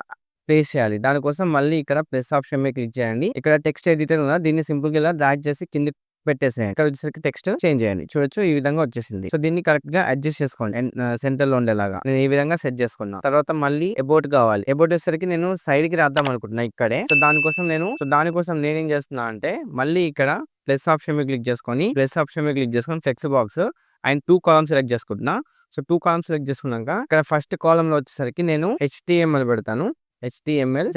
పేస్ట్ చేయాలి. దానికోసం మళ్ళీ ఇక్కడ ప్లస్ ఆప్షన్ మీద క్లిక్ చేయండి. ఇక్కడ టెక్స్ట్ ఎడిటర్ ఉందా దీన్ని సింపుల్ గా ఇలా డ్రాగ్ చేసి కింద పెట్టేసేయండి. ఇక్కడ వచ్చేసరికి టెక్స్ట్ చేంజ్ చేయండి. చూడొచ్చు ఈ విధంగా వచ్చేసింది. సో దీన్ని కరెక్ట్ గా అడ్జస్ట్ చేసుకోండి సెంటర్ లో ఉండేలాగా. నేను ఈ విధంగా సెట్ చేసుకున్నా. తర్వాత మళ్ళీ అబౌట్ కావాలి. అబౌట్ వచ్చేసరికి నేను సైడ్ కి రాద్దాం అనుకుంటున్నా ఇక్కడే. సో దానికోసం నేనేం చేస్తున్నా అంటే మళ్ళీ ఇక్కడ ప్లస్ ఆప్షన్ మీద క్లిక్ చేసుకొని flex box and 2 columns select చేసుకుంటున్నా. సో 2 కాలమ్స్ సెలెక్ట్ చేసుకున్నాక ఇక్కడ ఫస్ట్ కాలమ్ లో వచ్చేసరికి నేను HTML పెడతాను.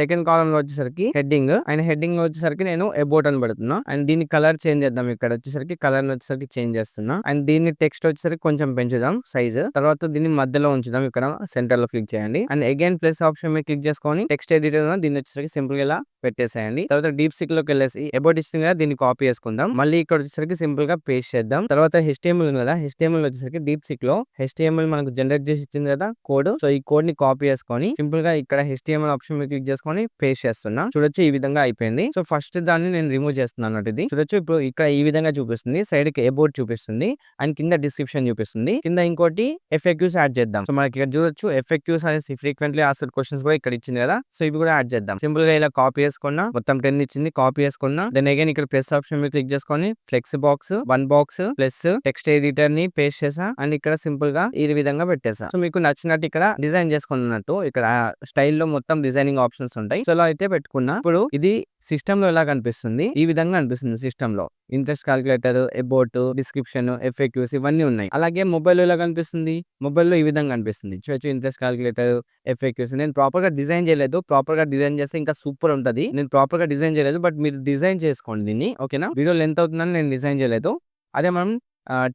సెకండ్ కాలమ్ లో వచ్చేసరికి హెడ్డింగ్ అండ్ హెడ్డింగ్ లో వచ్చేసరికి నేను అబౌట్ అని పెడుతున్నా. అండ్ దీన్ని కలర్ చేంజ్ చేద్దాం. ఇక్కడ వచ్చేసరికి కలర్ వచ్చేసరికి చేంజ్ చేస్తున్నా. అండ్ దీన్ని టెక్స్ట్ వచ్చేసరికి కొంచెం పెంచుదాం సైజ్. తర్వాత దీన్ని మధ్యలో ఉంచుదాం. ఇక్కడ సెంటర్ లో క్లిక్ చేయండి. అండ్ అగైన్ ప్లస్ ఆప్షన్ మీద క్లిక్ చేసుకొని టెక్స్ట్ ఎడిటర్ దీన్ని వచ్చేసరికి సింపుల్ గా ఇలా పెట్టేసేయండి. తర్వాత DeepSeek లోకి వెళ్ళేసి అబౌట్ ఇచ్చింది కదా దీన్ని కాపీ చేసుకుందాం. మళ్ళీ ఇక్కడ వచ్చేసరికి సింపుల్ గా పేస్ట్ చేద్దాం. తర్వాత HTML ఉంది కదా, HTML వచ్చేసరికి DeepSeek లో HTML మనకు జనరేట్ చేసి ఇచ్చింది కదా కోడ్. సో ఈ కోడ్ ని కాపీ చేసుకొని సింపుల్ గా ఇక్కడ HTML ఆప్షన్ మీద క్లిక్ చేసుకొని పేస్ట్ చేస్తున్నా. చూడొచ్చు ఈ విధంగా అయిపోయింది. సో ఫస్ట్ దాన్ని నేను రిమూవ్ చేస్తున్నాను అన్నట్టు. ఇది చూడొచ్చు ఇప్పుడు ఇక్కడ ఈ విధంగా చూపిస్తుంది. సైడ్ కి అబౌట్ చూపిస్తుంది అండ్ కింద డిస్క్రిప్షన్ చూపిస్తుంది. కింద ఇంకోటి FAQs యాడ్ చేద్దాం. సో మనకి ఇక్కడ చూడొచ్చు FAQs అనేసి ఫ్రీక్వెంట్లీ ఆస్క్డ్ క్వశ్చన్స్ కూడా ఇక్కడ ఇచ్చింది కదా. సో ఇవి కూడా యాడ్ చేద్దాం. సింపుల్ గా ఇలా కాపీ చేసుకున్నా. మొత్తం 10 ఇచ్చింది, కాపీ చేసుకున్నా. దెన్ అగైన్ ఇక్కడ ప్లస్ ఆప్షన్ మీద క్లిక్ చేసుకొని flex box, one box plus text editor ని పేస్ట్ చేసా. అండ్ ఇక్కడ సింపుల్ గా ఈ విధంగా పెట్టేసా. సో మీకు నచ్చినట్టు ఇక్కడ డిజైన్ చేసుకున్నట్టు ఇక్కడ స్టైల్ లో మొత్తం డిజైనింగ్ ఆప్షన్స్ ఉంటాయి. సో అలా అయితే పెట్టుకున్నా. ఇప్పుడు ఇది సిస్టమ్ లో ఎలా కనిపిస్తుంది, ఈ విధంగా అనిపిస్తుంది సిస్టమ్ లో. Interest calculator, about, description, FAQs ఇవన్నీ ఉన్నాయి. అలాగే మొబైల్ ఎలా కనిపిస్తుంది, మొబైల్ లో ఈ విధంగా కనిపిస్తుంది. చూడొచ్చు ఇంట్రెస్ట్ క్యాలిక్యులేటర్, FAQs. నేను ప్రాపర్ గా డిజైన్ చేయలేదు. ప్రాపర్ గా డిజైన్ చేస్తే ఇంకా సూపర్ ఉంటది. నేను ప్రాపర్ గా డిజైన్ చేయలేదు, బట్ మీరు డిజైన్ చేసుకోండి దీన్ని. ఓకేనా, వీడియో లెంత్ అవుతుందని నేను డిజైన్ చేయలేదు. అదే మనం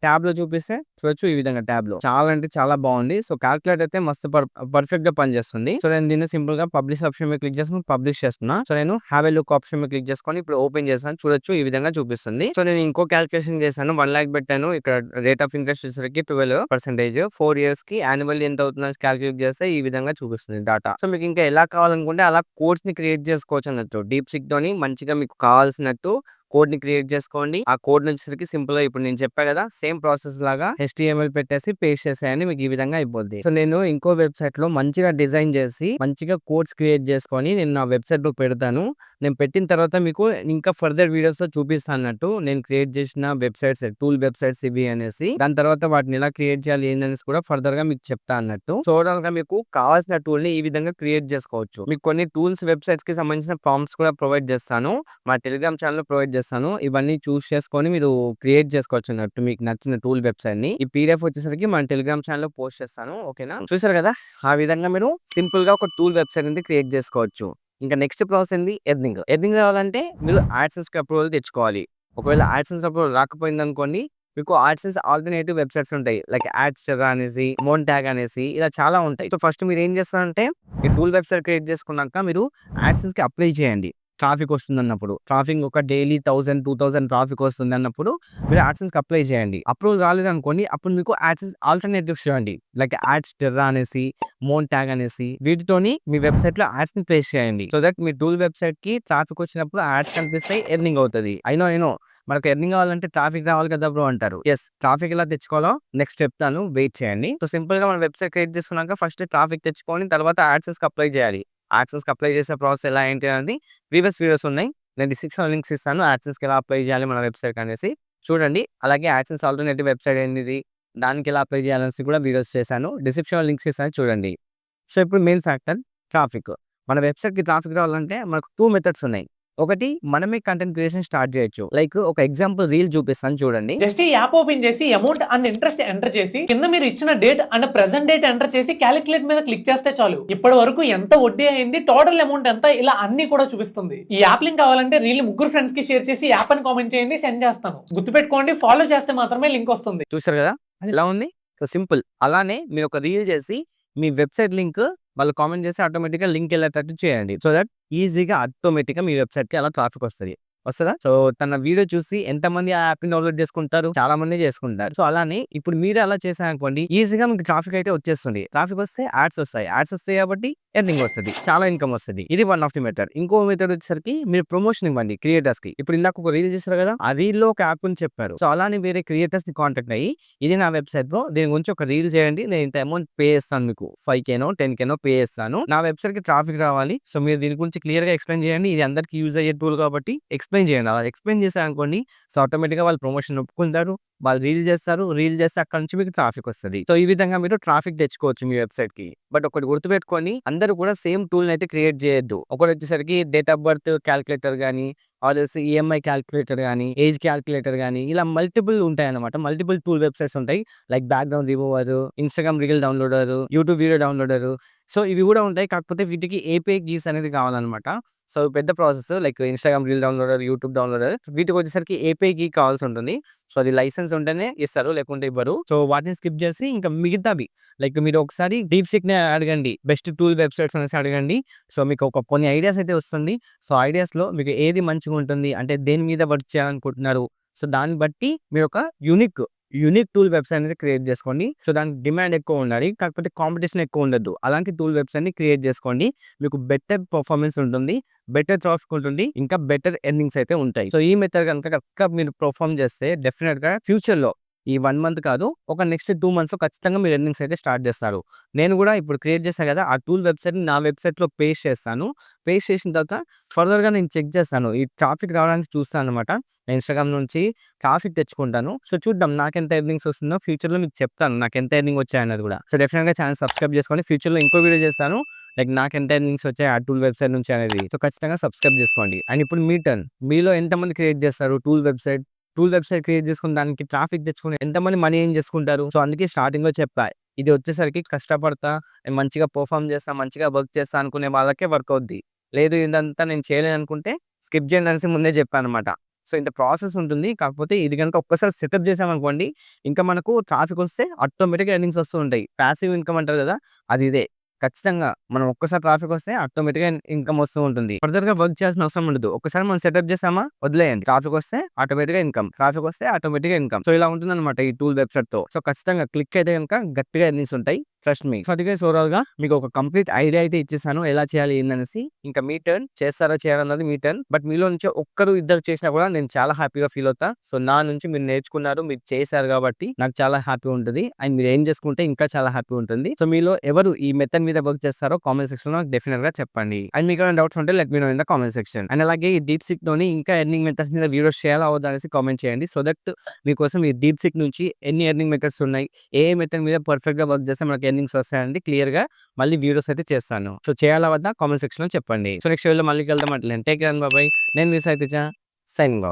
ట్యాబ్ లో చూపిస్తే చూడొచ్చు ఈ విధంగా ట్యాబ్ లో చాలా అంటే చాలా బాగుంది. సో క్యాలిక్యులేటర్ అయితే మస్తు పర్ఫెక్ట్ గా పనిచేస్తుంది. సో నేను దీన్ని సింపుల్ గా పబ్లిష్ ఆప్షన్ మీద క్లిక్ చేసుకుని పబ్లిష్ చేస్తున్నా. సో నేను హ్యావ్ ఎ లుక్ ఆప్షన్ మీద క్లిక్ చేసుకొని ఇప్పుడు ఓపెన్ చేస్తాను. చూడొచ్చు ఈ విధంగా చూపిస్తుంది. సో నేను ఇంకో క్యాలిక్యులేషన్ చేశాను. 1 lakh పెట్టాను. ఇక్కడ రేట్ ఆఫ్ ఇంట్రెస్ట్ వచ్చేసరికి 12%. 4 years కి యాన్యువల్లీ ఎంత అవుతుందని క్యాలిక్యులేట్ చేస్తే ఈ విధంగా చూపిస్తుంది డాటా. సో మీకు ఇంకా ఎలా కావాలనుకుంటే అలా కోడ్స్ ని క్రియేట్ చేసుకోవచ్చు అన్నట్టు. DeepSeek తోని మంచిగా మీకు కావాల్సినట్టు కోడ్ ని క్రియేట్ చేసుకోండి. ఆ కోడ్ వచ్చేసరికి సింపుల్ గా ఇప్పుడు నేను చెప్పా కదా సేమ్ ప్రాసెస్ లాగా HTML పెట్టేసి పేస్ట్ చేసేయండి. మీకు ఈ విధంగా అయిపోద్ది. సో నేను ఇంకో వెబ్సైట్ లో మంచిగా డిజైన్ చేసి మంచిగా కోడ్స్ క్రియేట్ చేసుకొని నేను నా వెబ్సైట్ లో పెడతాను. నేను పెట్టిన తర్వాత మీకు ఇంకా ఫర్దర్ వీడియోస్ లో చూపిస్తాను అన్నట్టు. నేను క్రియేట్ చేసిన వెబ్సైట్స్, టూల్ వెబ్సైట్స్ ఇవి అనేసి. దాని తర్వాత వాటిని ఎలా క్రియేట్ చేయాలి ఏందనేసి కూడా ఫర్దర్ గా మీకు చెప్తా అన్నట్టు. సో ఓవరాల్ గా మీకు కావాల్సిన టూల్ ని ఈ విధంగా క్రియేట్ చేసుకోవచ్చు. మీకు కొన్ని టూల్స్ వెబ్సైట్స్ కి సంబంధించిన ప్రాంప్ట్స్ కూడా ప్రొవైడ్ చేస్తాను. మా టెలిగ్రామ్ ఛానల్ లో ప్రొవైడ్ చేస్తాను. ఇవన్నీ చూస్ చేసుకొని మీరు క్రియేట్ చేసుకోవచ్చు అన్నట్టు మీకు నచ్చిన టూల్ వెబ్సైట్ ని. ఈ PDF వచ్చేసరికి మన టెలిగ్రామ్ ఛానల్ లో పోస్ట్ చేస్తాను. ఓకేనా, చూసారు కదా ఆ విధంగా మీరు సింపుల్ గా ఒక టూల్ వెబ్సైట్ అనేది క్రియేట్ చేసుకోవచ్చు. ఇంకా నెక్స్ట్ ప్రాసెస్ ఏంది, ఎర్నింగ్ రావాలంటే మీరు AdSense కి అప్రూవల్ తెచ్చుకోవాలి. ఒకవేళ AdSense అప్రూవల్ రాకపోయింది అనుకోండి, మీకు AdSense ఆల్టర్నేటివ్ వెబ్సైట్స్ ఉంటాయి. లైక్ యాడ్స్టెరా అనేసి, మోన్టాగ్ అనేసి ఇలా చాలా ఉంటాయి. సో ఫస్ట్ మీరు ఏం చేస్తారంటే ఈ టూల్ వెబ్సైట్ క్రియేట్ చేసుకున్నాక మీరు AdSense కి అప్లై చేయండి. ట్రాఫిక్ వస్తుందన్నప్పుడు, ట్రాఫిక్ ఒక డైలీ 1000, 2000 ట్రాఫిక్ వస్తుందన్నప్పుడు మీరు యాడ్సెన్స్‌కి అప్లై చేయండి. అప్రూవల్ రాలేదనుకోండి, అప్పుడు మీకు యాడ్సెన్స్ ఆల్టర్‌నేటివ్స్ చూడండి. లైక్ యాడ్స్‌టెర్రా అనేసి, మోన్‌టాగ్ అనేసి వీటితోని మీ వెబ్‌సైట్‌లో యాడ్స్‌ని ప్లేస్ చేయండి. సో దట్ మీ టూల్ వెబ్‌సైట్‌కి ట్రాఫిక్ వచ్చినప్పుడు యాడ్స్ కనిపిస్తాయి. ఎర్నింగ్ అవుతది. I know. మనకు ఎర్నింగ్ కావాలంటే ట్రాఫిక్ రావాలి కదా బ్రో అంటారు. యెస్, ట్రాఫిక్ ఎలా తెచ్చుకోవాలో నెక్స్ట్ చెప్తాను. వెయిట్ చేయండి. సో సింపుల్‌గా మన వెబ్‌సైట్ క్రియేట్ చేసుకున్నాక ఫస్ట్ ట్రాఫిక్ తెచ్చుకొని తర్వాత యాడ్సెన్స్‌కి అప్లై చేయాలి. యాడ్సెన్స్‌కి అప్లై చేసే ప్రాసెస్ ఎలా ఏంటి అనేది ప్రీవియస్ వీడియోస్ ఉన్నాయి. నేను డిస్క్రిప్షన్‌లో లింక్స్ ఇస్తాను. యాడ్సెన్స్‌కి ఎలా అప్లై చేయాలి మన వెబ్‌సైట్‌కి అనేసి చూడండి. అలాగే యాడ్సెన్స్ ఆల్టర్‌నేటివ్ వెబ్‌సైట్ ఏంటిది, దానికి ఎలా అప్లై చేయాలనేసి కూడా వీడియోస్ చేశాను. డిస్క్రిప్షన్‌లో లింక్స్ ఇస్తాను చూడండి. సో ఇప్పుడు మెయిన్ ఫ్యాక్టర్ ట్రాఫిక్. మన వెబ్‌సైట్‌కి ట్రాఫిక్ రావాలంటే మనకు 2 మెథడ్స్ ఉన్నాయి. ఒకటి, మనమే కంటెంట్ క్రియేషన్ స్టార్ట్ చేయొచ్చు. లైక్ ఒక ఎగ్జాంపుల్ రీల్ చూపిస్తాను చూడండి. జస్ట్ ఈ యాప్ ఓపెన్ చేసి అమౌంట్ అండ్ ఇంట్రెస్ట్ ఎంటర్ చేసి కింద మీరు ఇచ్చిన date and present date enter చేసి క్యాలిక్యులేట్ మీద క్లిక్ చేస్తే చాలు. ఇప్పటి వరకు ఎంత వడ్డీ అయింది, టోటల్ అమౌంట్ ఎంత, ఇలా అన్ని కూడా చూపిస్తుంది. ఈ యాప్ లింక్ కావాలంటే రీల్ ముగ్గురు ఫ్రెండ్స్ కి షేర్ చేసి యాప్ అని కామెంట్ చేయండి, సెండ్ చేస్తాను. గుర్తుపెట్టుకోండి, ఫాలో చేస్తే మాత్రమే లింక్ వస్తుంది. చూసారు కదా అది ఎలా ఉంది. So simple. అలానే మీరు ఒక రీల్ చేసి మీ వెబ్‌సైట్ లింక్ వాళ్ళు కామెంట్ చేసి ఆటోమేటిక్‌గా లింక్ వెళ్ళేటట్టు చేయండి. సో దట్ ఈజీగా ఆటోమేటిక్‌గా మీ వెబ్‌సైట్‌కి అలా ట్రాఫిక్ వస్తది. వస్తదా? సో తన వీడియో చూసి ఎంతమంది ఆ యాప్‌ని డౌన్‌లోడ్ చేసుకుంటారు? చాలా మంది చేసుకుంటారు. సో అలానే ఇప్పుడు మీరు అలా చేశారనుకోండి, ఈజీగా మీకు ట్రాఫిక్ అయితే వచ్చేస్తుంది. ట్రాఫిక్ వస్తే యాడ్స్ వస్తాయి. యాడ్స్ వస్తాయి కాబట్టి ఎర్నింగ్ వస్తది. చాలా ఇన్‌కమ్ వస్తది. ఇది వన్ ఆఫ్ ది మెథడ్. ఇంకో మెథడ్ వచ్చేసరికి మీరు ప్రమోషన్ ఇవ్వండి క్రియేటర్స్‌కి. ఇప్పుడు ఇందాక ఒక రీల్ చేశారు కదా! ఆ రీల్‌లో ఒక యాప్ గురించి చెప్పారు. సో అలానే వేరే క్రియేటర్స్‌ని కాంటాక్ట్ అయ్యి, ఇది నా వెబ్‌సైట్ బ్రో, దీని గురించి ఒక రీల్ చేయండి. నేను ఇంత అమౌంట్ పే చేస్తాను మీకు. 5,000నో, 10,000నో పే చేస్తాను. నా వెబ్‌సైట్‌కి ట్రాఫిక్ రావాలి. సో మీరు దీని గురించి క్లియర్‌గా ఎక్స్‌ప్లెయిన్ చేయండి. ఇది అందరికి యూజ్ అయ్యే టూల్ కాబట్టి ఎక్స్‌ప్లెయిన్ చేయండి. అలా ఎక్స్‌ప్లెయిన్ చేశారనుకోండి, సో ఆటోమేటిక్‌గా వాళ్ళు ప్రమోషన్ ఒప్పుకుంటారు. వాళ్ళు రీల్ చేస్తారు. రీల్ చేస్తే అక్కడి నుంచి మీకు ట్రాఫిక్ వస్తది. సో ఈ విధంగా మీరు ట్రాఫిక్ తెచ్చుకోవచ్చు మీ వెబ్‌సైట్‌కి. బట్ ఒకటి గుర్తుపెట్టుకోండి, అందరూ కూడా సేమ్ టూల్‌ని అయితే క్రియేట్ చేయొద్దు. ఒకడొచ్చేసరికి డేట్ ఆఫ్ బర్త్ క్యాలిక్యులేటర్ గాని, ఆర్ ఎల్స్ ఈఎంఐ క్యాలిక్యులేటర్ గాని, ఏజ్ క్యాలిక్యులేటర్ గాని, ఇలా మల్టిపుల్ ఉంటాయన్నమాట. మల్టిపుల్ టూల్ వెబ్‌సైట్స్ ఉంటాయి. Like background remover, Instagram reel downloader, YouTube video downloader. So ఇవి కూడా ఉంటాయి. కాకపోతే వీటికి ఏపీఐ కీస్ అనేది కావాలన్నమాట. సో పెద్ద process. Like Instagram reel downloader, YouTube downloader వీటికొచ్చేసరికి ఏపీఐ కీ కావాల్సి ఉంటుంది. సో అది లైసెన్స్ ఉంటేనే ఇస్తారు, లేకుంటే ఇవ్వరు. సో వాటిని స్కిప్ చేసి ఇంకా మిగతావి లైక్ మీరు ఒకసారి డీప్‌సీక్‌ని అడగండి. బెస్ట్ టూల్ వెబ్‌సైట్స్ అనేసి అడగండి. సో మీకు ఒక కొన్ని ఐడియాస్ అయితే వస్తుంది. సో ఐడియాస్‌లో మీకు ఏది మంచిగుంటుంది, అంటే దేని మీద వర్క్ చేయాలనుకుంటున్నారు. సో దాన్ని బట్టి మీరు ఒక యూనిక్ టూల్ వెబ్‌సైట్ అనేది క్రియేట్ చేసుకోండి. సో దానికి డిమాండ్ ఎక్కువ ఉండాలి. కాకపోతే కాంపిటీషన్ ఎక్కువ ఉండొద్దు. అలాంటి టూల్ వెబ్‌సైట్‌ని క్రియేట్ చేసుకోండి. మీకు బెటర్ పెర్ఫార్మన్స్ ఉంటుంది. బెటర్ ట్రాఫిక్ ఉంటుంది. ఇంకా బెటర్ ఎర్నింగ్స్ అయితే ఉంటాయి. సో ఈ మెథడ్ గనుక కరెక్ట్‌గా మీరు పెర్ఫార్మ్ చేస్తే డెఫినిట్‌గా ఫ్యూచర్‌లో ఈ 1 మంత్ కాదు, ఒక నెక్స్ట్ 2 మంత్స్‌లో ఖచ్చితంగా మీరు ఎర్నింగ్స్ అయితే స్టార్ట్ చేస్తారు. నేను కూడా ఇప్పుడు క్రియేట్ చేశా కదా! ఆ టూల్ వెబ్‌సైట్‌ని నా వెబ్‌సైట్‌లో పేస్ట్ చేస్తాను. పేస్ట్ చేసిన తర్వాత ఫర్దర్‌గా నేను చెక్ చేస్తాను. ఈ ట్రాఫిక్ రావడానికి చూస్తానన్నమాట. ఇన్‌స్టాగ్రామ్ నుంచి ట్రాఫిక్ తెచ్చుకుంటాను. సో చూద్దాం నాకెంత ఎర్నింగ్స్ వస్తుందో ఫ్యూచర్‌లో మీకు చెప్తాను. నాకెంత ఎర్నింగ్ వచ్చాయన్నది కూడా. సో డెఫినిట్‌గా ఛానెల్ సబ్స్క్రైబ్ చేసుకోండి. ఫ్యూచర్‌లో ఇంకో వీడియో చేస్తాను. లైక్ నాకెంత ఎర్నింగ్స్ వచ్చాయి ఆ టూల్ వెబ్‌సైట్ నుంచి అనేది. సో ఖచ్చితంగా సబ్స్క్రైబ్ చేసుకోండి. అండ్ ఇప్పుడు మీ టర్న్. మీలో ఎంతమంది క్రియేట్ చేస్తారు టూల్ వెబ్‌సైట్ క్రియేట్ చేసుకొని దానికి ట్రాఫిక్ తెచ్చుకొని ఎంతమంది మనీ ఎర్న్ చేసుకుంటారు. సో అందుకే స్టార్టింగ్‌లో చెప్పా. ఇది వచ్చేసరికి కష్టపడతా, నేను మంచిగా పెర్ఫార్మ్ చేస్తా, మంచిగా వర్క్ చేస్తా అనుకునే వాళ్ళకే వర్క్ అవుద్ది. లేదు ఇదంతా నేను చేయలేననుకుంటే స్కిప్ చేయండి అనేసి ముందే చెప్పానన్నమాట. సో ఇంత ప్రాసెస్ ఉంటుంది. కాకపోతే ఇది గనుక ఒక్కసారి సెటప్ చేసామనుకోండి, ఇంకా మనకు ట్రాఫిక్ వస్తే ఆటోమేటిక్‌గా ఎర్నింగ్స్ వస్తూ ఉంటాయి. పాసివ్ ఇన్‌కమ్ అంటారు కదా! అది ఇదే. ఖచ్చితంగా మనం ఒక్కసారి ట్రాఫిక్ వస్తే ఆటోమేటిక్‌గా ఇన్‌కమ్ వస్తూ ఉంటుంది. ఫర్దర్‌గా వర్క్ చేయాల్సిన అవసరం ఉండదు. ఒక్కసారి మనం సెటప్ చేసామా వదిలేయండి. ట్రాఫిక్ వస్తే ఆటోమేటిక్‌గా ఇన్‌కమ్. ట్రాఫిక్ వస్తే ఆటోమేటిక్‌గా ఇన్‌కమ్. సో ఇలా ఉంటుందన్నమాట ఈ టూల్ వెబ్‌సైట్‌తో. సో ఖచ్చితంగా క్లిక్ అయితే గనుక గట్టిగా ఎర్నింగ్స్ ఉంటాయి. Trust me. సో అది గైస్ ఓవరాల్‌గా మీకు ఒక కంప్లీట్ ఐడియా అయితే ఇచ్చేసాను. ఎలా చేయాలి ఏందనేసి. ఇంకా మీ టర్న్. చేస్తారా చేయరన్నది మీ టర్న్. బట్ మీలో నుంచి ఒక్కరు ఇద్దరు చేసినా కూడా నేను చాలా హ్యాపీగా ఫీల్ అవుతా. సో నా నుంచి మీరు నేర్చుకున్నారు, మీరు చేశారు కాబట్టి నాకు చాలా హ్యాపీగా ఉంటది. అండ్ మీరు ఏం చేసుకుంటే ఇంకా చాలా హ్యాపీగా ఉంటుంది. సో మీలో ఎవరు ఈ మెథడ్ మీద వర్క్ చేస్తారో కామెంట్ సెక్షన్‌లో నాకు డెఫినిట్‌గా చెప్పండి. అండ్ మీకు ఏమైనా డౌట్స్ ఉంటే let me know in the comment section. And అలాగే ఈ డీప్‌సీక్‌లోని ఇంకా ఎర్నింగ్ మెథడ్స్ మీద వీడియోస్ చేయాలా వద్దా అనేసి కామెంట్ చేయండి. సో దట్ మీకోసం ఈ డీప్‌సీక్ నుంచి ఎన్ని ఎర్నింగ్ మెథడ్స్ ఉన్నాయి, ఏ మెథడ్ మీద పర్ఫెక్ట్‌గా వర్క్ చేస్తే మనకి ఎర్నింగ్స్ వస్తాయండి క్లియర్‌గా మళ్ళీ వీడియోస్ అయితే చేస్తాను. సో చేయాలా వద్దా కామెంట్ సెక్షన్‌లో చెప్పండి. సో నెక్స్ట్ వీడియోలో మళ్ళీ కలుద్దాం. అట్లనే take care and bye bye. నేను మీ సాయి తేజ. Signing of.